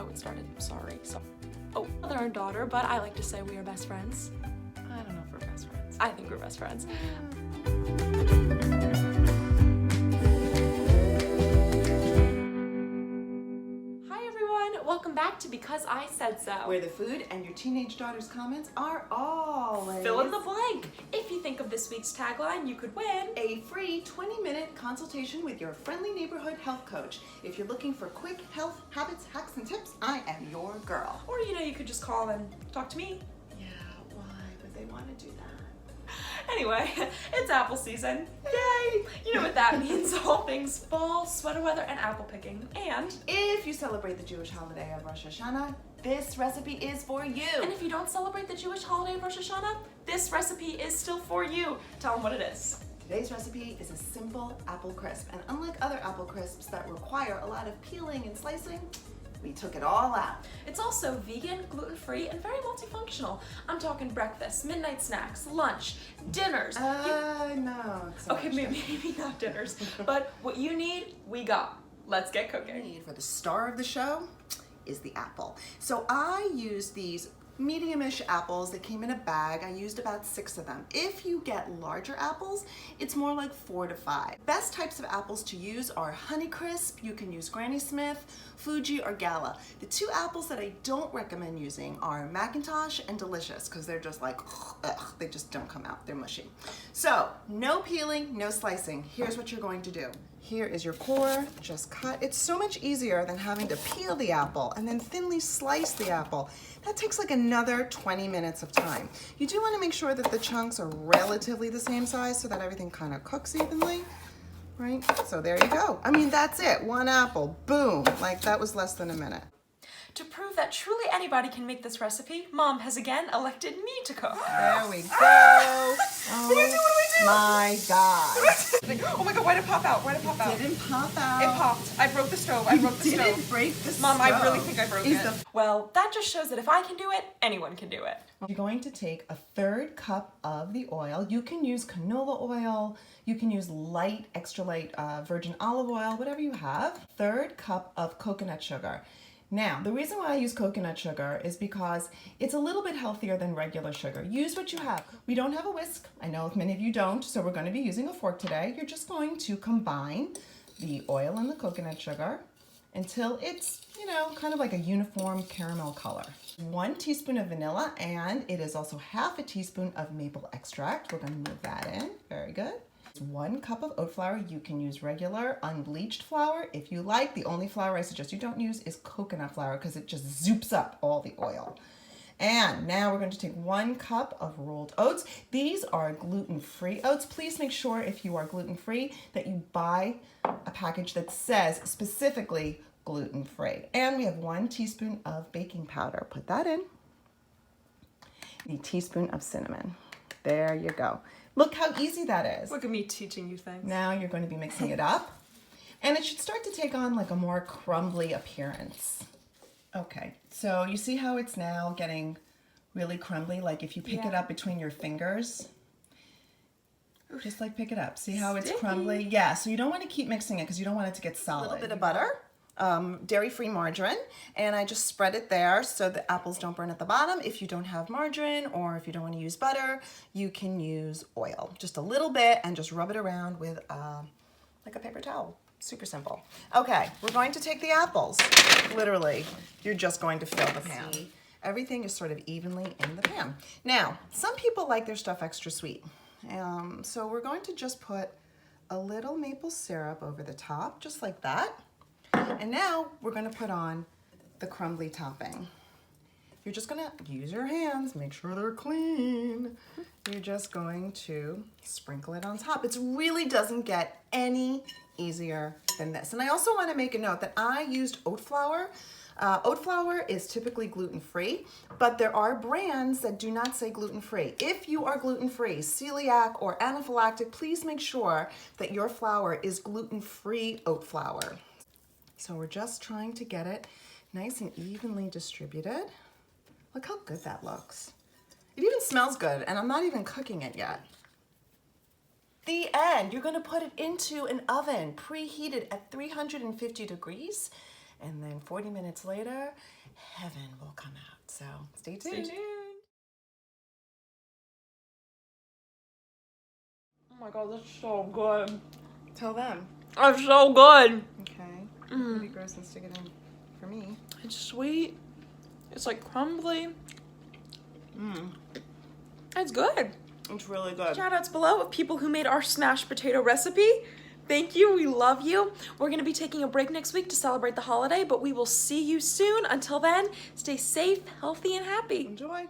Oh, it started. Sorry. Oh, mother and daughter, but I like to say we are best friends. I don't know if we're best friends. I think we're best friends. Hi everyone, welcome back to Because I Said So. Where the food and your teenage daughter's comments are always Fill in the blank. If you think of this week's tagline, you could win a free 20-minute consultation with your friendly neighborhood health coach. If you're looking for quick health habits, hacks, and tips, I am your girl. Or you could just call and talk to me. Yeah, why would they want to do that? Anyway, it's apple season. Yay! You know what that means, all things fall, sweater weather, and apple picking. And if you celebrate the Jewish holiday of Rosh Hashanah, this recipe is for you. And if you don't celebrate the Jewish holiday of Rosh Hashanah, this recipe is still for you. Tell them what it is. Today's recipe is a simple apple crisp, and unlike other apple crisps that require a lot of peeling and slicing, we took it all out. It's also vegan, gluten-free, and very multifunctional. I'm talking breakfast, midnight snacks, lunch, dinners. No. Okay, maybe not dinners, but what you need, we got. Let's get cooking. For the star of the show is the apple. So I used these medium-ish apples that came in a bag. I used about 6 of them. If you get larger apples, it's more like 4 to 5. Best types of apples to use are Honeycrisp, you can use Granny Smith, Fuji, or Gala. The 2 apples that I don't recommend using are Macintosh and Delicious, because they're just like, ugh, they just don't come out, they're mushy. So, no peeling, no slicing. Here's what you're going to do. Here is your core, just cut. It's so much easier than having to peel the apple and then thinly slice the apple. That takes like another 20 minutes of time. You do want to make sure that the chunks are relatively the same size so that everything kind of cooks evenly, right? So there you go. I mean, that's it. 1 apple, boom. Like that was less than a minute. To prove that truly anybody can make this recipe, Mom has again elected me to cook. There we go. What do I do? My God. Oh my God, why did it pop out? Why did it pop out? It didn't pop out. It popped. I broke the stove. I broke the stove. Didn't break the stove. Mom, I really think I broke it. Well, that just shows that if I can do it, anyone can do it. You're going to take a 1/3 cup of the oil. You can use canola oil. You can use light, extra light virgin olive oil, whatever you have. 1/3 cup of coconut sugar. Now, the reason why I use coconut sugar is because it's a little bit healthier than regular sugar. Use what you have. We don't have a whisk. I know many of you don't, so we're going to be using a fork today. You're just going to combine the oil and the coconut sugar until it's, kind of like a uniform caramel color. 1 teaspoon of vanilla, and it is also 1/2 teaspoon of maple extract. We're going to move that in. Very good. 1 cup of oat flour. You can use regular unbleached flour if you like. The only flour I suggest you don't use is coconut flour because it just zoops up all the oil. And now we're going to take 1 cup of rolled oats. These are gluten-free oats. Please make sure if you are gluten-free that you buy a package that says specifically gluten-free. And we have 1 teaspoon of baking powder. Put that in. A teaspoon of cinnamon. There you go. Look how easy that is. Look at me teaching you things. Now you're going to be mixing it up. And it should start to take on like a more crumbly appearance. Okay, so you see how it's now getting really crumbly? Like if you pick it up between your fingers, just like pick it up. See how it's crumbly? Yeah, so you don't want to keep mixing it because you don't want it to get solid. A little bit of butter. Dairy-free margarine, and I just spread it there so the apples don't burn at the bottom. If you don't have margarine or if you don't want to use butter, you can use oil. Just a little bit and just rub it around with like a paper towel. Super simple. Okay, we're going to take the apples. Literally, you're just going to fill the pan. Everything is sort of evenly in the pan. Now, some people like their stuff extra sweet. So we're going to just put a little maple syrup over the top, just like that. And now we're going to put on the crumbly topping. You're just going to use your hands, make sure they're clean. You're just going to sprinkle it on top. It really doesn't get any easier than this. And I also want to make a note that I used oat flour. Oat flour is typically gluten-free, but there are brands that do not say gluten-free. If you are gluten-free, celiac, or anaphylactic, please make sure that your flour is gluten-free oat flour. So we're just trying to get it nice and evenly distributed. Look how good that looks. It even smells good, and I'm not even cooking it yet. The end, you're gonna put it into an oven preheated at 350 degrees, And then 40 minutes later, heaven will come out. So stay tuned. Stay tuned. Oh my god, that's so good. Tell them. That's so good. Okay. Maybe gross and stick it in for me. It's sweet. It's like crumbly. It's good. It's really good. Shout outs below of people who made our smashed potato recipe. Thank you. We love you. We're going to be taking a break next week to celebrate the holiday, but we will see you soon. Until then, stay safe, healthy, and happy. Enjoy.